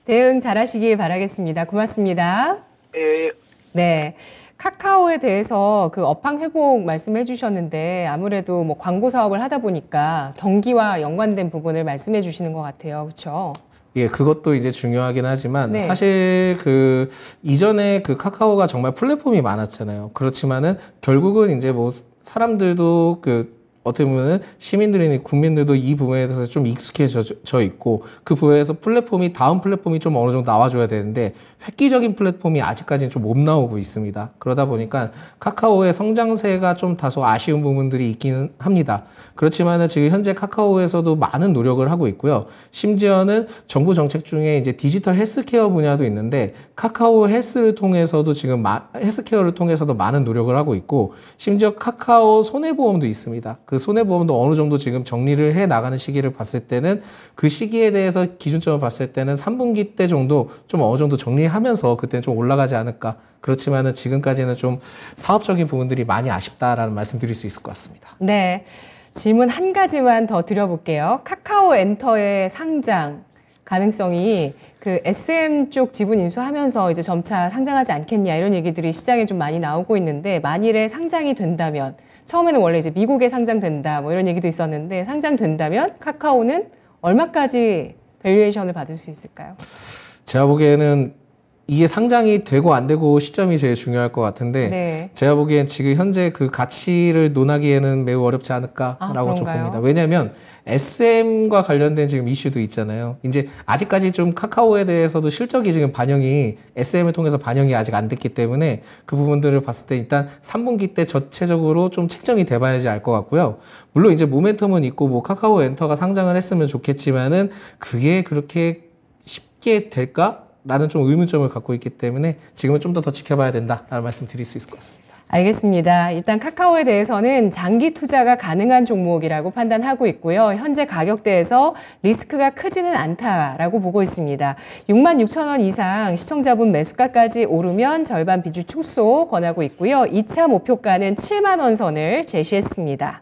대응 잘하시길 바라겠습니다. 고맙습니다. 예. 네. 카카오에 대해서 그 업황 회복 말씀해 주셨는데 아무래도 뭐 광고 사업을 하다 보니까 경기와 연관된 부분을 말씀해 주시는 것 같아요. 그렇죠? 예, 그것도 이제 중요하긴 하지만 네. 사실 그 이전에 그 카카오가 정말 플랫폼이 많았잖아요. 그렇지만은 결국은 이제 뭐 사람들도 그 어떻게 보면 시민들이나 국민들도 이 부분에 대해서 좀 익숙해져 있고 그 부분에서 다음 플랫폼이 좀 어느 정도 나와줘야 되는데 획기적인 플랫폼이 아직까지는 좀 못 나오고 있습니다. 그러다 보니까 카카오의 성장세가 좀 다소 아쉬운 부분들이 있기는 합니다. 그렇지만은 지금 현재 카카오에서도 많은 노력을 하고 있고요. 심지어는 정부 정책 중에 이제 디지털 헬스케어 분야도 있는데 카카오 헬스케어를 통해서도 많은 노력을 하고 있고 심지어 카카오 손해보험도 있습니다. 그 손해보험도 어느 정도 지금 정리를 해 나가는 시기를 봤을 때는 그 시기에 대해서 기준점을 봤을 때는 3분기 때 정도 좀 어느 정도 정리하면서 그때는 좀 올라가지 않을까. 그렇지만은 지금까지는 좀 사업적인 부분들이 많이 아쉽다라는 말씀 드릴 수 있을 것 같습니다. 네. 질문 한 가지만 더 드려볼게요. 카카오 엔터의 상장 가능성이 그 SM 쪽 지분 인수하면서 이제 점차 상장하지 않겠냐 이런 얘기들이 시장에 좀 많이 나오고 있는데 만일에 상장이 된다면 처음에는 원래 이제 미국에 상장된다 뭐 이런 얘기도 있었는데 상장된다면 카카오는 얼마까지 밸류에이션을 받을 수 있을까요? 제가 보기에는 이게 상장이 되고 안 되고 시점이 제일 중요할 것 같은데 네. 제가 보기엔 지금 현재 그 가치를 논하기에는 매우 어렵지 않을까라고 좀 봅니다. 왜냐하면 SM과 관련된 지금 이슈도 있잖아요. 이제 아직까지 좀 카카오에 대해서도 실적이 지금 반영이 SM을 통해서 반영이 아직 안 됐기 때문에 그 부분들을 봤을 때 일단 3분기 때 전체적으로 좀 책정이 돼봐야지 알 것 같고요. 물론 이제 모멘텀은 있고 뭐 카카오 엔터가 상장을 했으면 좋겠지만은 그게 그렇게 쉽게 될까? 라는 좀 의문점을 갖고 있기 때문에 지금은 좀 더 지켜봐야 된다라는 말씀 드릴 수 있을 것 같습니다. 알겠습니다. 일단 카카오에 대해서는 장기 투자가 가능한 종목이라고 판단하고 있고요. 현재 가격대에서 리스크가 크지는 않다라고 보고 있습니다. 66,000원 이상 시청자분 매수가까지 오르면 절반 비중 축소 권하고 있고요. 2차 목표가는 7만 원 선을 제시했습니다.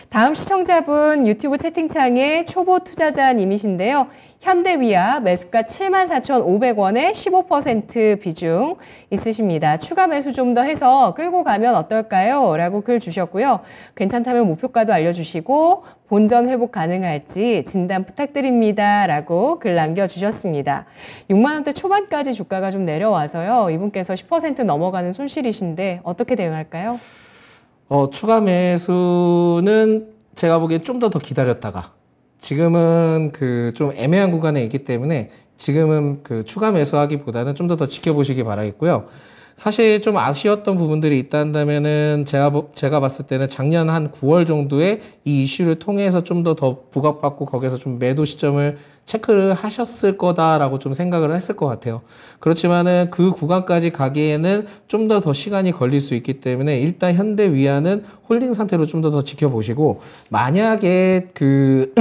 다음 시청자분 유튜브 채팅창에 초보 투자자님이신데요. 현대위아 매수가 74,500원에 15% 비중 있으십니다. 추가 매수 좀 더 해서 끌고 가면 어떨까요? 라고 글 주셨고요. 괜찮다면 목표가도 알려주시고 본전 회복 가능할지 진단 부탁드립니다. 라고 글 남겨주셨습니다. 6만 원대 초반까지 주가가 좀 내려와서요. 이분께서 10% 넘어가는 손실이신데 어떻게 대응할까요? 추가 매수는 제가 보기엔 좀 더 기다렸다가 지금은 그 좀 애매한 구간에 있기 때문에 지금은 그 추가 매수하기보다는 좀 더 지켜보시기 바라겠고요. 사실 좀 아쉬웠던 부분들이 있다 한다면은 제가 봤을 때는 작년 한 9월 정도에 이 이슈를 통해서 좀 더 부각받고 거기서 좀 매도 시점을 체크를 하셨을 거다라고 좀 생각을 했을 것 같아요. 그렇지만은 그 구간까지 가기에는 좀 더 시간이 걸릴 수 있기 때문에 일단 현대위아는 홀딩 상태로 좀 더 지켜보시고 만약에 그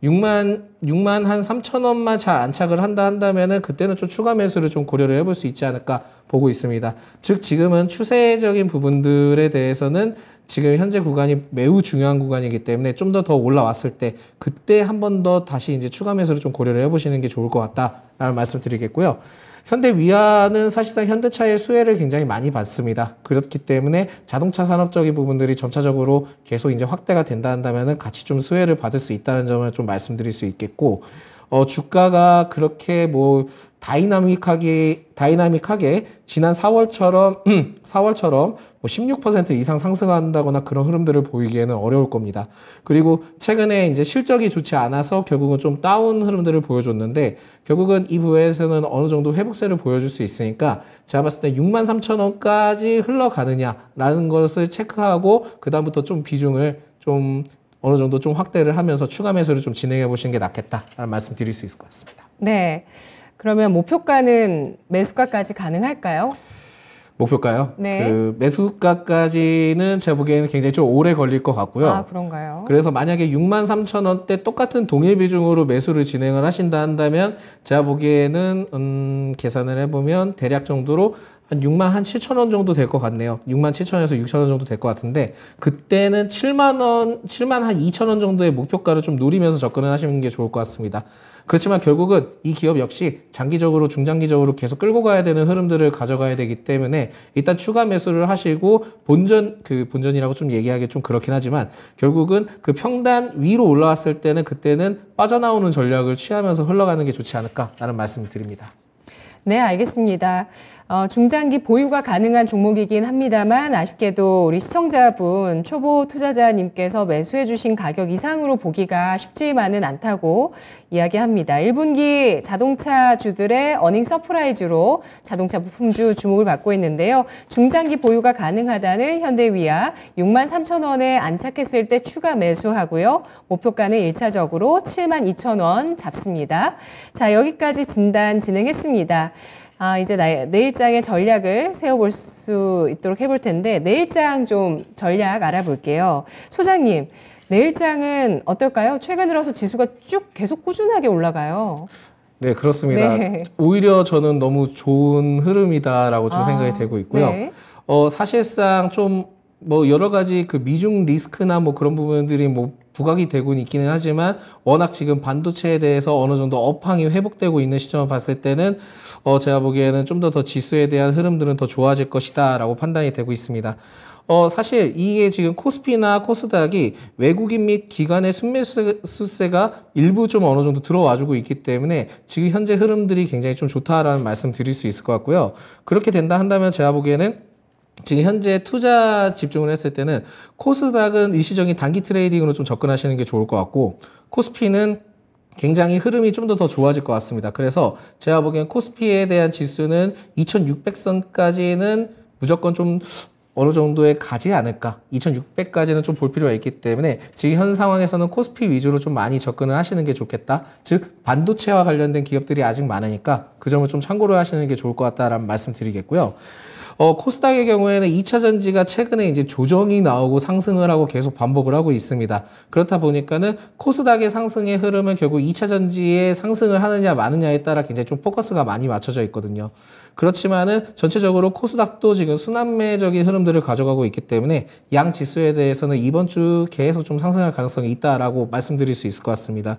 6만 한 3,000원만 잘 안착을 한다면은 그때는 좀 추가 매수를 좀 고려를 해볼 수 있지 않을까 보고 있습니다. 즉 지금은 추세적인 부분들에 대해서는 지금 현재 구간이 매우 중요한 구간이기 때문에 좀 더 올라왔을 때 그때 한 번 더 다시 이제 추가 매수를 좀 고려를 해보시는 게 좋을 것 같다라는 말씀 드리겠고요. 현대위아는 사실상 현대차의 수혜를 굉장히 많이 받습니다. 그렇기 때문에 자동차 산업적인 부분들이 점차적으로 계속 이제 확대가 된다 한다면은 같이 좀 수혜를 받을 수 있다는 점을 좀 말씀드릴 수 있겠고, 주가가 그렇게 뭐 다이나믹하게 지난 4월처럼 뭐 16% 이상 상승한다거나 그런 흐름들을 보이기에는 어려울 겁니다. 그리고 최근에 이제 실적이 좋지 않아서 결국은 좀 다운 흐름들을 보여줬는데 결국은 이 부분에서는 어느 정도 회복세를 보여줄 수 있으니까 제가 봤을 때 63,000원까지 흘러가느냐라는 것을 체크하고 그다음부터 좀 비중을 좀 어느 정도 좀 확대를 하면서 추가 매수를 좀 진행해 보시는 게 낫겠다라는 말씀 드릴 수 있을 것 같습니다. 네. 그러면 목표가는 매수가까지 가능할까요? 목표가요? 네. 그 매수가까지는 제가 보기에는 굉장히 좀 오래 걸릴 것 같고요. 아, 그런가요? 그래서 만약에 63,000원대 똑같은 동일 비중으로 매수를 진행을 하신다 한다면 제가 보기에는 계산을 해보면 대략 정도로 한 67,000원 정도 될 것 같네요. 67,000원에서 6,000원 정도 될 것 같은데 그때는 7만 한 2,000원 정도의 목표가를 좀 노리면서 접근을 하시는 게 좋을 것 같습니다. 그렇지만 결국은 이 기업 역시 장기적으로 중장기적으로 계속 끌고 가야 되는 흐름들을 가져가야 되기 때문에 일단 추가 매수를 하시고 본전이라고 좀 얘기하기 좀 그렇긴 하지만 결국은 그 평단 위로 올라왔을 때는 그때는 빠져나오는 전략을 취하면서 흘러가는 게 좋지 않을까라는 말씀을 드립니다. 네, 알겠습니다. 중장기 보유가 가능한 종목이긴 합니다만 아쉽게도 우리 시청자분 초보 투자자님께서 매수해 주신 가격 이상으로 보기가 쉽지만은 않다고 이야기합니다. 1분기 자동차주들의 어닝 서프라이즈로 자동차 부품주 주목을 받고 있는데요. 중장기 보유가 가능하다는 현대위아 63,000원에 안착했을 때 추가 매수하고요. 목표가는 1차적으로 72,000원 잡습니다. 자, 여기까지 진단 진행했습니다. 이제 내일장의 전략을 세워볼 수 있도록 해볼 텐데 내일장 좀 전략 알아볼게요. 소장님, 내일장은 어떨까요? 최근 들어서 지수가 쭉 계속 꾸준하게 올라가요. 네, 그렇습니다. 네. 오히려 저는 너무 좋은 흐름이다라고 좀 생각이 되고 있고요. 네. 사실상 좀 뭐 여러 가지 그 미중 리스크나 뭐 그런 부분들이 뭐 부각이 되고는 있기는 하지만 워낙 지금 반도체에 대해서 어느 정도 업황이 회복되고 있는 시점을 봤을 때는 제가 보기에는 좀 더 지수에 대한 흐름들은 더 좋아질 것이다라고 판단이 되고 있습니다. 사실 이게 지금 코스피나 코스닥이 외국인 및 기관의 순매수세가 일부 좀 어느 정도 들어와주고 있기 때문에 지금 현재 흐름들이 굉장히 좀 좋다라는 말씀 드릴 수 있을 것 같고요. 그렇게 된다 한다면 제가 보기에는 지금 현재 투자 집중을 했을 때는 코스닥은 일시적인 단기 트레이딩으로 좀 접근하시는 게 좋을 것 같고, 코스피는 굉장히 흐름이 좀 더 좋아질 것 같습니다. 그래서 제가 보기엔 코스피에 대한 지수는 2600선까지는 무조건 좀 어느 정도에 가지 않을까. 2600까지는 좀 볼 필요가 있기 때문에 지금 현 상황에서는 코스피 위주로 좀 많이 접근을 하시는 게 좋겠다. 즉 반도체와 관련된 기업들이 아직 많으니까 그 점을 좀 참고를 하시는 게 좋을 것 같다라는 말씀 드리겠고요. 코스닥의 경우에는 2차 전지가 최근에 이제 조정이 나오고 상승을 하고 계속 반복을 하고 있습니다. 그렇다 보니까는 코스닥의 상승의 흐름은 결국 2차 전지의 상승을 하느냐 마느냐에 따라 굉장히 좀 포커스가 많이 맞춰져 있거든요. 그렇지만은 전체적으로 코스닥도 지금 순환매적인 흐름들을 가져가고 있기 때문에 양 지수에 대해서는 이번 주 계속 좀 상승할 가능성이 있다라고 말씀드릴 수 있을 것 같습니다.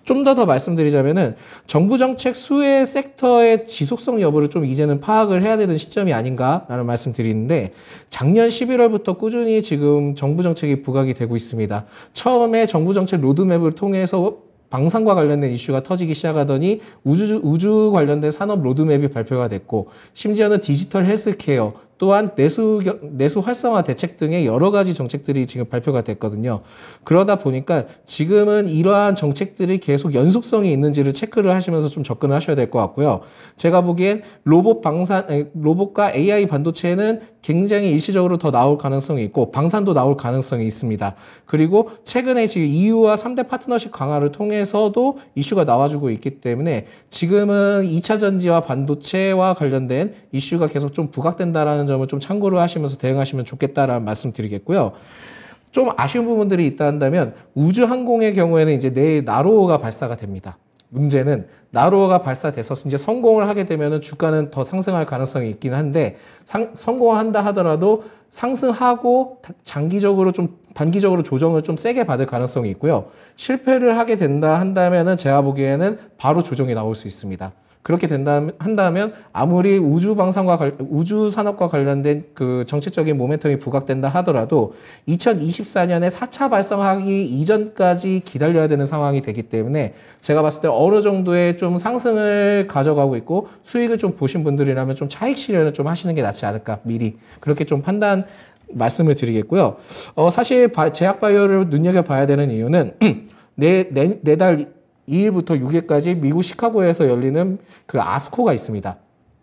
좀 더 말씀드리자면은 정부 정책 수혜 섹터의 지속성 여부를 좀 이제는 파악을 해야 되는 시점이 아닌가라는 말씀 드리는데, 작년 11월부터 꾸준히 지금 정부 정책이 부각이 되고 있습니다. 처음에 정부 정책 로드맵을 통해서 방산과 관련된 이슈가 터지기 시작하더니 우주 관련된 산업 로드맵이 발표가 됐고, 심지어는 디지털 헬스케어 또한 내수 활성화 대책 등의 여러 가지 정책들이 지금 발표가 됐거든요. 그러다 보니까 지금은 이러한 정책들이 계속 연속성이 있는지를 체크를 하시면서 좀 접근을 하셔야 될 것 같고요. 제가 보기엔 로봇과 AI 반도체는 굉장히 일시적으로 더 나올 가능성이 있고, 방산도 나올 가능성이 있습니다. 그리고 최근에 지금 EU와 3대 파트너십 강화를 통해서도 이슈가 나와주고 있기 때문에 지금은 2차 전지와 반도체와 관련된 이슈가 계속 좀 부각된다라는 점을 좀 참고를 하시면서 대응하시면 좋겠다라는 말씀 드리겠고요. 좀 아쉬운 부분들이 있다 한다면, 우주항공의 경우에는 이제 내일 나로호가 발사가 됩니다. 문제는 나로호가 발사돼서 이제 성공을 하게 되면은 주가는 더 상승할 가능성이 있긴 한데, 성공한다 하더라도 상승하고 단기적으로 조정을 좀 세게 받을 가능성이 있고요. 실패를 하게 된다 한다면은 제가 보기에는 바로 조정이 나올 수 있습니다. 그렇게 한다면 아무리 우주 산업과 관련된 그 정책적인 모멘텀이 부각된다 하더라도 2024년에 4차 발성하기 이전까지 기다려야 되는 상황이 되기 때문에 제가 봤을 때 어느 정도의 좀 상승을 가져가고 있고 수익을 좀 보신 분들이라면 좀 차익 실현을 좀 하시는 게 낫지 않을까, 미리 그렇게 좀 판단 말씀을 드리겠고요. 사실 제약바이오를 눈여겨봐야 되는 이유는 내달 2일부터 6일까지 미국 시카고에서 열리는 그 아스코가 있습니다.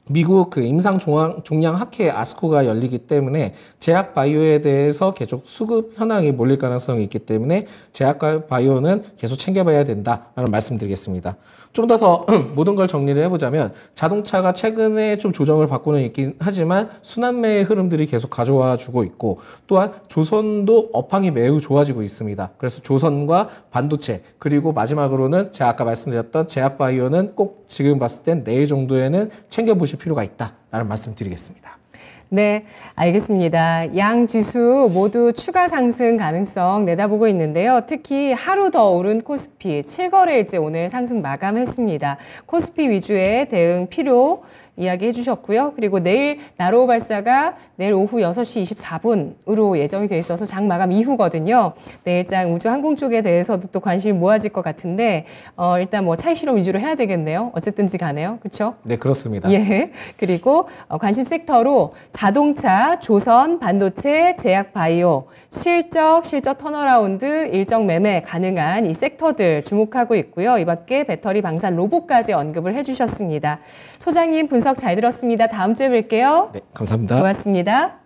미국 그 임상 종양 학회 아스코가 열리기 때문에 제약 바이오에 대해서 계속 수급 현황이 몰릴 가능성이 있기 때문에 제약 바이오는 계속 챙겨봐야 된다라는 말씀드리겠습니다. 좀 더 모든 걸 정리를 해보자면, 자동차가 최근에 좀 조정을 받고는 있긴 하지만 순환매의 흐름들이 계속 가져와 주고 있고, 또한 조선도 업황이 매우 좋아지고 있습니다. 그래서 조선과 반도체, 그리고 마지막으로는 제가 아까 말씀드렸던 제약 바이오는 꼭 지금 봤을 땐 내일 정도에는 챙겨보실 필요가 있다라는 말씀 드리겠습니다. 네, 알겠습니다. 양 지수 모두 추가 상승 가능성 내다보고 있는데요. 특히 하루 더 오른 코스피 7거래일째 오늘 상승 마감했습니다. 코스피 위주의 대응 필요 이야기해 주셨고요. 그리고 내일 나로호 발사가 내일 오후 6시 24분으로 예정이 돼 있어서 장 마감 이후거든요. 내일장 우주항공 쪽에 대해서도 또 관심이 모아질 것 같은데 일단 뭐 차익 실험 위주로 해야 되겠네요. 어쨌든지 가네요. 그렇죠? 네, 그렇습니다. 예. 그리고 관심 섹터로 자동차, 조선, 반도체, 제약 바이오, 실적 턴어라운드, 일정 매매 가능한 이 섹터들 주목하고 있고요. 이 밖에 배터리, 방산, 로봇까지 언급을 해주셨습니다. 소장님 분석 잘 들었습니다. 다음 주에 뵐게요. 네, 감사합니다. 고맙습니다.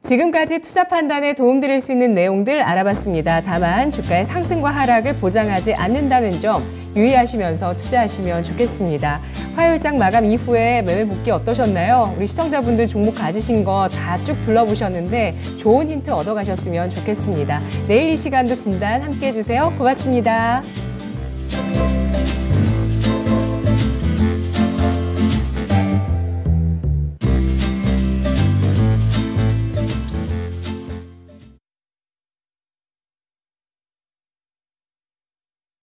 지금까지 투자 판단에 도움드릴 수 있는 내용들 알아봤습니다. 다만 주가의 상승과 하락을 보장하지 않는다는 점 유의하시면서 투자하시면 좋겠습니다. 화요일장 마감 이후에 매매 복귀 어떠셨나요? 우리 시청자분들 종목 가지신 거 다 쭉 둘러보셨는데 좋은 힌트 얻어가셨으면 좋겠습니다. 내일 이 시간도 진단 함께해 주세요. 고맙습니다.